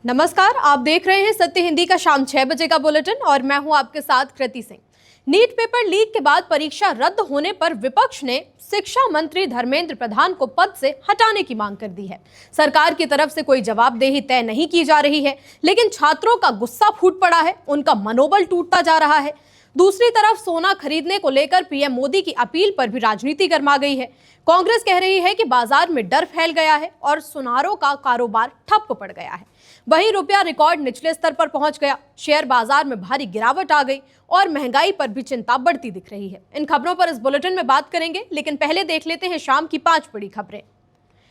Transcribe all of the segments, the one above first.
नमस्कार, आप देख रहे हैं सत्य हिंदी का शाम 6 बजे का बुलेटिन और मैं हूं आपके साथ कृति सिंह। नीट पेपर लीक के बाद परीक्षा रद्द होने पर विपक्ष ने शिक्षा मंत्री धर्मेंद्र प्रधान को पद से हटाने की मांग कर दी है। सरकार की तरफ से कोई जवाबदेही तय नहीं की जा रही है, लेकिन छात्रों का गुस्सा फूट पड़ा है, उनका मनोबल टूटता जा रहा है। दूसरी तरफ सोना खरीदने को लेकर पीएम मोदी की अपील पर भी राजनीति गर्मा गई है। कांग्रेस कह रही है कि बाजार में डर फैल गया है और सुनारों का कारोबार ठप पड़ गया है। वहीं रुपया रिकॉर्ड निचले स्तर पर पहुंच गया, शेयर बाजार में भारी गिरावट आ गई और महंगाई पर भी चिंता बढ़ती दिख रही है। इन खबरों पर इस बुलेटिन में बात करेंगे, लेकिन पहले देख लेते हैं शाम की 5 बड़ी खबरें।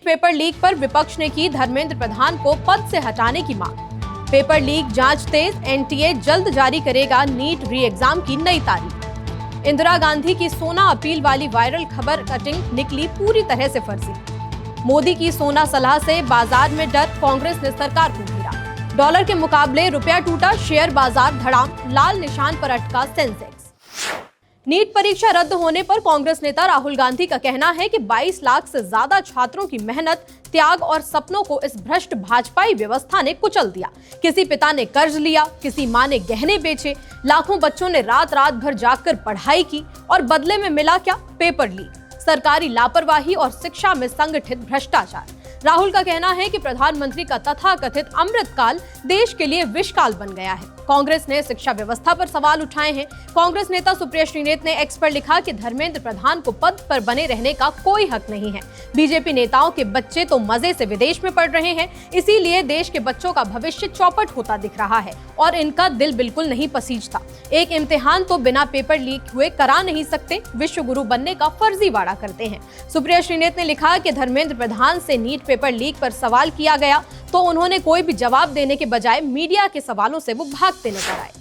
पेपर लीक पर विपक्ष ने की धर्मेंद्र प्रधान को पद से हटाने की मांग। पेपर लीक जांच तेज, एनटीए जल्द जारी करेगा नीट री एग्जाम की नई तारीख। इंदिरा गांधी की सोना अपील वाली वायरल खबर कटिंग निकली पूरी तरह से फर्जी। मोदी की सोना सलाह से बाजार में डर, कांग्रेस ने सरकार को घेरा। डॉलर के मुकाबले रुपया टूटा, शेयर बाजार धड़ाम, लाल निशान पर अटका सेंसेक्स। नीट परीक्षा रद्द होने पर कांग्रेस नेता राहुल गांधी का कहना है कि 22 लाख से ज्यादा छात्रों की मेहनत, त्याग और सपनों को इस भ्रष्ट भाजपाई व्यवस्था ने कुचल दिया। किसी पिता ने कर्ज लिया, किसी मां ने गहने बेचे, लाखों बच्चों ने रात रात भर जागकर पढ़ाई की और बदले में मिला क्या? पेपर लीक, सरकारी लापरवाही और शिक्षा में संगठित भ्रष्टाचार। राहुल का कहना है कि प्रधानमंत्री का तथाकथित अमृतकाल देश के लिए विषकाल बन गया है। कांग्रेस ने शिक्षा व्यवस्था पर सवाल उठाए हैं। कांग्रेस नेता सुप्रिया श्रीनेत ने एक्स पर लिखा कि धर्मेंद्र प्रधान को पद पर बने रहने का कोई हक नहीं है। बीजेपी नेताओं के बच्चे तो मजे से विदेश में पढ़ रहे हैं, इसीलिए देश के बच्चों का भविष्य चौपट होता दिख रहा है और इनका दिल बिल्कुल नहीं पसीजता। एक इम्तिहान तो बिना पेपर लीक हुए करा नहीं सकते, विश्व गुरु बनने का फर्जीवाड़ा करते हैं। सुप्रिया श्रीनेत ने लिखा कि धर्मेंद्र प्रधान से नीट पेपर लीक पर सवाल किया गया तो उन्होंने कोई भी जवाब देने के बजाय मीडिया के सवालों से वो भागते नजर आए।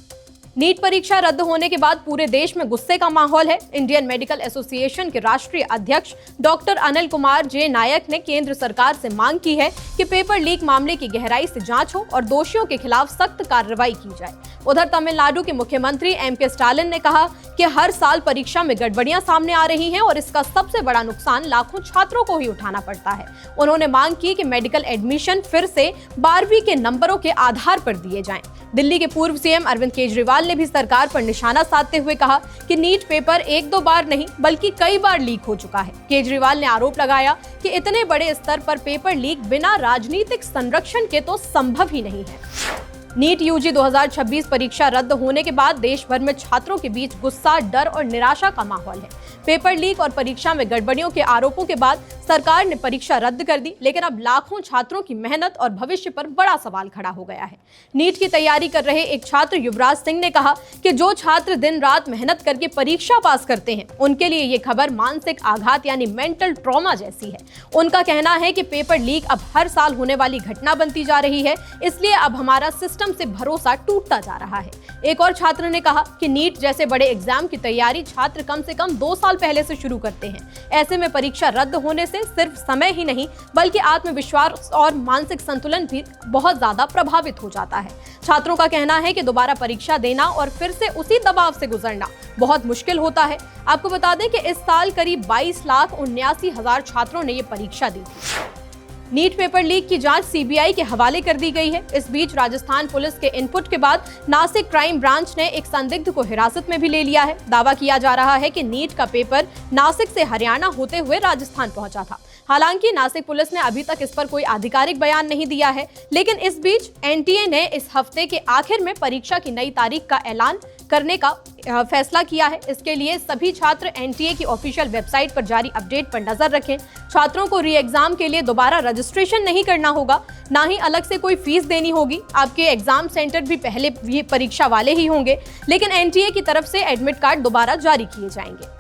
नीट परीक्षा रद्द होने के बाद पूरे देश में गुस्से का माहौल है। इंडियन मेडिकल एसोसिएशन के राष्ट्रीय अध्यक्ष डॉक्टर अनिल कुमार जे नायक ने केंद्र सरकार से मांग की है कि पेपर लीक मामले की गहराई से जांच हो और दोषियों के खिलाफ सख्त कार्रवाई की जाए। उधर तमिलनाडु के मुख्यमंत्री एमके स्टालिन ने कहा कि हर साल परीक्षा में गड़बड़ियां सामने आ रही हैं और इसका सबसे बड़ा नुकसान लाखों छात्रों को ही उठाना पड़ता है। उन्होंने मांग की कि मेडिकल एडमिशन फिर से 12वीं के नंबरों के आधार पर दिए जाएं। दिल्ली के पूर्व सीएम अरविंद केजरीवाल ने भी सरकार पर निशाना साधते हुए कहा कि नीट पेपर 1-2 बार नहीं बल्कि कई बार लीक हो चुका है। केजरीवाल ने आरोप लगाया कि इतने बड़े स्तर पर पेपर लीक बिना राजनीतिक संरक्षण के तो संभव ही नहीं है। नीट यूजी 2026 परीक्षा रद्द होने के बाद देश भर में छात्रों के बीच गुस्सा, डर और निराशा का माहौल है। पेपर लीक और परीक्षा में गड़बड़ियों के आरोपों के बाद सरकार ने परीक्षा रद्द कर दी, लेकिन अब लाखों छात्रों की मेहनत और भविष्य पर बड़ा सवाल खड़ा हो गया है। नीट की तैयारी कर रहे एक छात्र युवराज सिंह ने कहा कि जो छात्र दिन रात मेहनत करके परीक्षा पास करते हैं, उनके लिए ये खबर मानसिक आघात यानी मेंटल ट्रॉमा जैसी है। उनका कहना है कि पेपर लीक अब हर साल होने वाली घटना बनती जा रही है, इसलिए अब हमारा सिस्टम से भरोसा टूटता जा रहा है। एक और छात्र ने कहा कि नीट जैसे बड़े एग्जाम की तैयारी छात्र कम से कम 2 साल पहले से शुरू करते हैं। ऐसे में परीक्षा रद्द होने से सिर्फ समय ही नहीं बल्कि आत्मविश्वास और मानसिक संतुलन भी बहुत ज्यादा प्रभावित हो जाता है। छात्रों का कहना है कि दोबारा परीक्षा देना और फिर से उसी दबाव से गुजरना बहुत मुश्किल होता है। आपको बता दें कि इस साल करीब 22,79,000 छात्रों ने ये परीक्षा दी थी। नीट पेपर लीक की जांच सीबीआई के हवाले कर दी गई है। इस बीच राजस्थान पुलिस के इनपुट के बाद नासिक क्राइम ब्रांच ने एक संदिग्ध को हिरासत में भी ले लिया है। दावा किया जा रहा है कि नीट का पेपर नासिक से हरियाणा होते हुए राजस्थान पहुंचा था। हालांकि नासिक पुलिस ने अभी तक इस पर कोई आधिकारिक बयान नहीं दिया है, लेकिन इस बीच एनटीए ने इस हफ्ते के आखिर में परीक्षा की नई तारीख का ऐलान करने का फैसला किया है। इसके लिए सभी छात्र एनटीए की ऑफिशियल वेबसाइट पर जारी अपडेट पर नजर रखें। छात्रों को री एग्जाम के लिए दोबारा रजिस्ट्रेशन नहीं करना होगा, ना ही अलग से कोई फीस देनी होगी। आपके एग्जाम सेंटर भी पहले ये परीक्षा वाले ही होंगे, लेकिन एनटीए की तरफ से एडमिट कार्ड दोबारा जारी किए जाएंगे।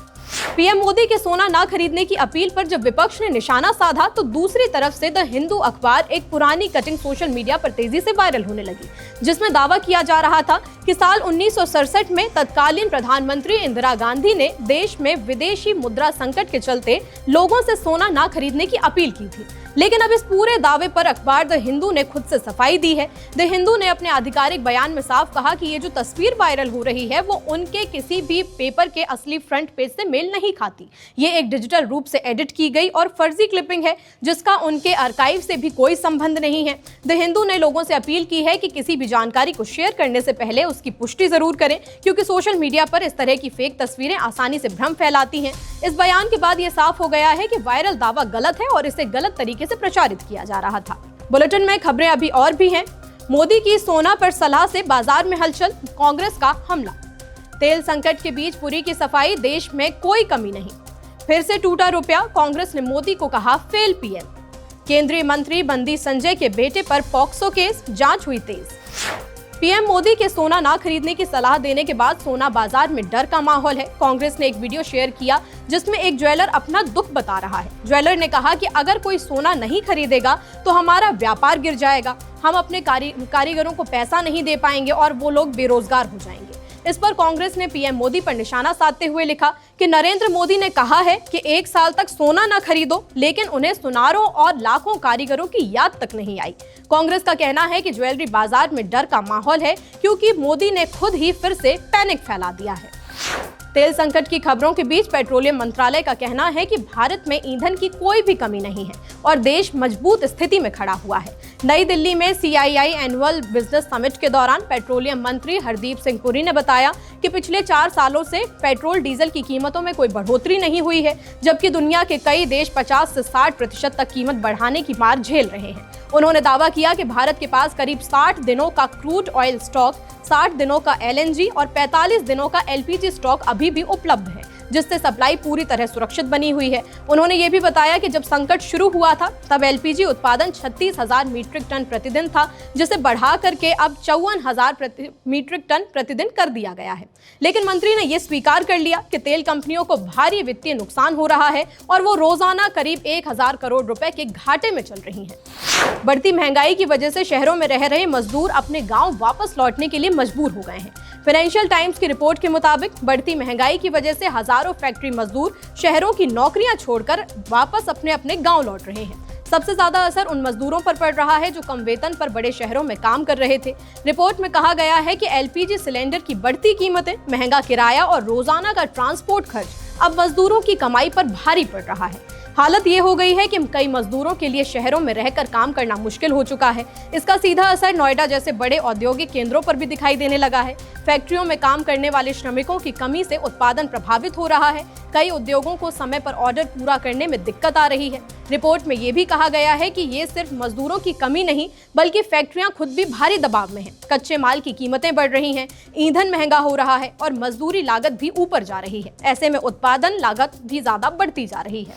पीएम मोदी के सोना ना खरीदने की अपील पर जब विपक्ष ने निशाना साधा तो दूसरी तरफ से द हिंदू अखबार एक पुरानी कटिंग सोशल मीडिया पर तेजी से वायरल होने लगी, जिसमें दावा किया जा रहा था कि साल 1967 में तत्कालीन प्रधानमंत्री इंदिरा गांधी ने देश में विदेशी मुद्रा संकट के चलते लोगों से सोना ना खरीदने की अपील की थी। लेकिन अब इस पूरे दावे पर अखबार द हिंदू ने खुद से सफाई दी है। द हिंदू ने अपने आधिकारिक बयान में साफ कहा कि ये जो तस्वीर वायरल हो रही है वो उनके किसी भी पेपर के असली फ्रंट पेज से मेल नहीं खाती। ये एक डिजिटल रूप से एडिट की गई और फर्जी क्लिपिंग है जिसका उनके आर्काइव से भी कोई संबंध नहीं है। द हिंदू ने लोगों से अपील की है कि किसी भी जानकारी को शेयर करने से पहले उसकी पुष्टि जरूर करें, क्योंकि सोशल मीडिया पर इस तरह की फेक तस्वीरें आसानी से भ्रम फैलाती हैं। इस बयान के बाद ये साफ हो गया है कि वायरल दावा गलत है और इसे गलत तरीके से प्रचारित किया जा रहा था। बुलेटिन में खबरें अभी और भी हैं। मोदी की सोना पर सलाह से बाजार में हलचल, कांग्रेस का हमला। तेल संकट के बीच पुरी की सफाई, देश में कोई कमी नहीं। फिर से टूटा रुपया, कांग्रेस ने मोदी को कहा फेल पीएम। केंद्रीय मंत्री बंदी संजय के बेटे पर पॉक्सो केस, जांच हुई तेज। पीएम मोदी के सोना ना खरीदने की सलाह देने के बाद सोना बाजार में डर का माहौल है। कांग्रेस ने एक वीडियो शेयर किया जिसमें एक ज्वेलर अपना दुख बता रहा है। ज्वेलर ने कहा कि अगर कोई सोना नहीं खरीदेगा तो हमारा व्यापार गिर जाएगा, हम अपने कारीगरों को पैसा नहीं दे पाएंगे और वो लोग बेरोजगार हो जाएंगे। इस पर कांग्रेस ने पीएम मोदी पर निशाना साधते हुए लिखा कि नरेंद्र मोदी ने कहा है कि 1 साल तक सोना न खरीदो, लेकिन उन्हें सुनारों और लाखों कारीगरों की याद तक नहीं आई। कांग्रेस का कहना है कि ज्वेलरी बाजार में डर का माहौल है क्योंकि मोदी ने खुद ही फिर से पैनिक फैला दिया है। तेल संकट की खबरों के बीच पेट्रोलियम मंत्रालय का कहना है कि भारत में ईंधन की कोई भी कमी नहीं है और देश मजबूत स्थिति में खड़ा हुआ है। नई दिल्ली में CII एनुअल बिजनेस समिट के दौरान पेट्रोलियम मंत्री हरदीप सिंह पुरी ने बताया कि पिछले 4 सालों से पेट्रोल डीजल की कीमतों में कोई बढ़ोतरी नहीं हुई है, जबकि दुनिया के कई देश 50 से 60% तक कीमत बढ़ाने की मार झेल रहे हैं। उन्होंने दावा किया कि भारत के पास करीब 60 दिनों का क्रूड ऑयल स्टॉक, 60 दिनों का LNG और 45 दिनों का LPG स्टॉक अभी भी उपलब्ध है, जिससे सप्लाई पूरी तरह सुरक्षित बनी हुई है। उन्होंने ये भी बताया कि जब संकट शुरू हुआ था तब LPG उत्पादन 36,000 मीट्रिक टन प्रतिदिन था, जिसे बढ़ा करके अब 54,000 मीट्रिक टन प्रतिदिन कर दिया गया है। लेकिन मंत्री ने यह स्वीकार कर लिया कि तेल कंपनियों को भारी वित्तीय नुकसान हो रहा है और वो रोजाना करीब 1,000 करोड़ रुपए के घाटे में चल रही हैं। बढ़ती महंगाई की वजह से शहरों में रह रहे मजदूर अपने गाँव वापस लौटने के लिए मजबूर हो गए हैं। फाइनेंशियल टाइम्स की रिपोर्ट के मुताबिक बढ़ती महंगाई की वजह से हजारों फैक्ट्री मजदूर शहरों की नौकरियां छोड़कर वापस अपने अपने गांव लौट रहे हैं। सबसे ज्यादा असर उन मजदूरों पर पड़ रहा है जो कम वेतन पर बड़े शहरों में काम कर रहे थे। रिपोर्ट में कहा गया है कि LPG सिलेंडर की बढ़ती कीमतें, महंगा किराया और रोजाना का ट्रांसपोर्ट खर्च अब मजदूरों की कमाई पर भारी पड़ रहा है। हालत ये हो गई है कि कई मजदूरों के लिए शहरों में रहकर काम करना मुश्किल हो चुका है। इसका सीधा असर नोएडा जैसे बड़े औद्योगिक केंद्रों पर भी दिखाई देने लगा है। फैक्ट्रियों में काम करने वाले श्रमिकों की कमी से उत्पादन प्रभावित हो रहा है। कई उद्योगों को समय पर ऑर्डर पूरा करने में दिक्कत आ रही है। रिपोर्ट में ये भी कहा गया है कि ये सिर्फ मजदूरों की कमी नहीं, बल्कि फैक्ट्रियां खुद भी भारी दबाव में हैं। कच्चे माल की कीमतें बढ़ रही हैं, ईंधन महंगा हो रहा है और मजदूरी लागत भी ऊपर जा रही है। ऐसे में उत्पादन लागत भी ज्यादा बढ़ती जा रही है।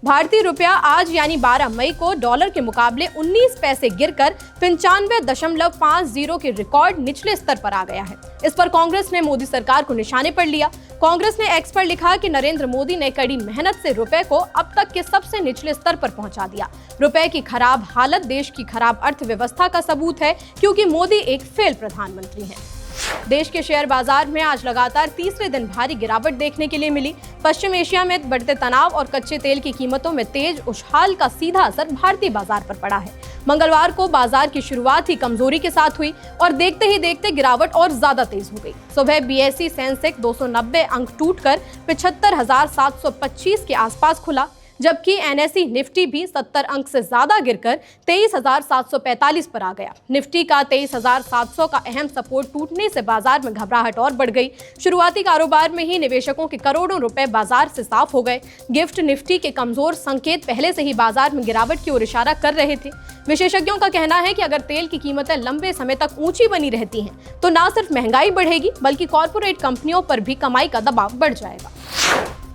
भारतीय रुपया आज यानी 12 मई को डॉलर के मुकाबले 19 पैसे गिरकर 95.50 के रिकॉर्ड निचले स्तर पर आ गया है। इस पर कांग्रेस ने मोदी सरकार को निशाने पर लिया। कांग्रेस ने एक्स पर लिखा कि नरेंद्र मोदी ने कड़ी मेहनत से रुपए को अब तक के सबसे निचले स्तर पर पहुंचा दिया। रुपए की खराब हालत देश की खराब अर्थव्यवस्था का सबूत है, क्योंकि मोदी एक फेल प्रधानमंत्री हैं। देश के शेयर बाजार में आज लगातार तीसरे दिन भारी गिरावट देखने के लिए मिली। पश्चिम एशिया में बढ़ते तनाव और कच्चे तेल की कीमतों में तेज उछाल का सीधा असर भारतीय बाजार पर पड़ा है। मंगलवार को बाजार की शुरुआत ही कमजोरी के साथ हुई और देखते ही देखते गिरावट और ज्यादा तेज हो गई। सुबह BSE सेंसेक्स 290 अंक टूटकर 75,725 के आसपास खुला, जबकि NSE निफ्टी भी 70 अंक से ज्यादा गिरकर 23,745 पर आ गया। निफ्टी का 23,700 का अहम सपोर्ट टूटने से बाजार में घबराहट और बढ़ गई। शुरुआती कारोबार में ही निवेशकों के करोड़ों रुपए बाजार से साफ हो गए। गिफ्ट निफ्टी के कमजोर संकेत पहले से ही बाजार में गिरावट की ओर इशारा कर रहे थे। विशेषज्ञों का कहना है कि अगर तेल की कीमतें लंबे समय तक ऊंची बनी रहती हैं, तो न सिर्फ महंगाई बढ़ेगी बल्कि कॉर्पोरेट कंपनियों पर भी कमाई का दबाव बढ़ जाएगा।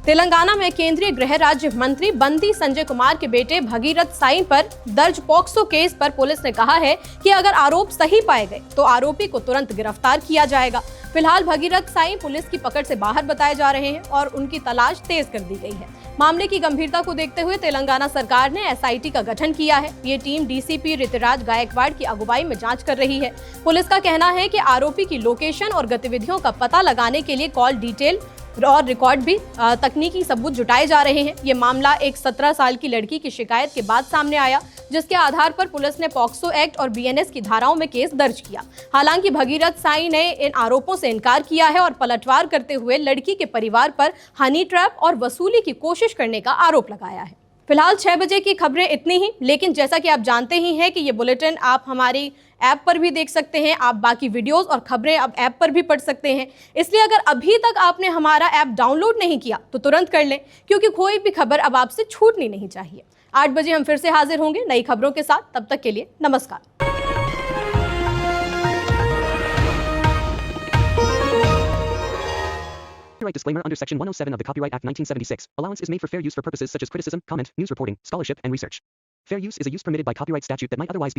तेलंगाना में केंद्रीय गृह राज्य मंत्री बंदी संजय कुमार के बेटे भगीरथ साई पर दर्ज पॉक्सो केस पर पुलिस ने कहा है कि अगर आरोप सही पाए गए तो आरोपी को तुरंत गिरफ्तार किया जाएगा। फिलहाल भगीरथ साई पुलिस की पकड़ से बाहर बताए जा रहे हैं और उनकी तलाश तेज कर दी गई है। मामले की गंभीरता को देखते हुए तेलंगाना सरकार ने SIT का गठन किया है। ये टीम DCP ऋतुराज गायकवाड़ की अगुवाई में जांच कर रही है। पुलिस का कहना है कि आरोपी की लोकेशन और गतिविधियों का पता लगाने के लिए कॉल डिटेल और रिकॉर्ड भी तकनीकी सबूत जुटाए जा रहे हैं। ये मामला एक 17 साल की लड़की की शिकायत के बाद सामने आया, जिसके आधार पर पुलिस ने पॉक्सो एक्ट और बीएनएस की धाराओं में केस दर्ज किया। हालांकि भगीरथ साई ने इन आरोपों से इनकार किया है और पलटवार करते हुए लड़की के परिवार पर हनी ट्रैप और वसूली की कोशिश करने का आरोप लगाया है। फिलहाल 6 बजे की खबरें इतनी ही, लेकिन जैसा कि आप जानते ही हैं कि ये बुलेटिन आप हमारी ऐप पर भी देख सकते हैं, आप बाकी वीडियोस और खबरें अब ऐप पर भी पढ़ सकते हैं। इसलिए अगर अभी तक आपने हमारा ऐप डाउनलोड नहीं किया तो तुरंत कर लें, क्योंकि कोई भी खबर अब आपसे छूटनी नहीं चाहिए। 8 बजे हम फिर से हाजिर होंगे नई खबरों के साथ। तब तक के लिए नमस्कार। Copyright disclaimer under Section 107 of the Copyright Act 1976. Allowance is made for fair use for purposes such as criticism, comment, news reporting, scholarship, and research. Fair use is a use permitted by copyright statute that might otherwise be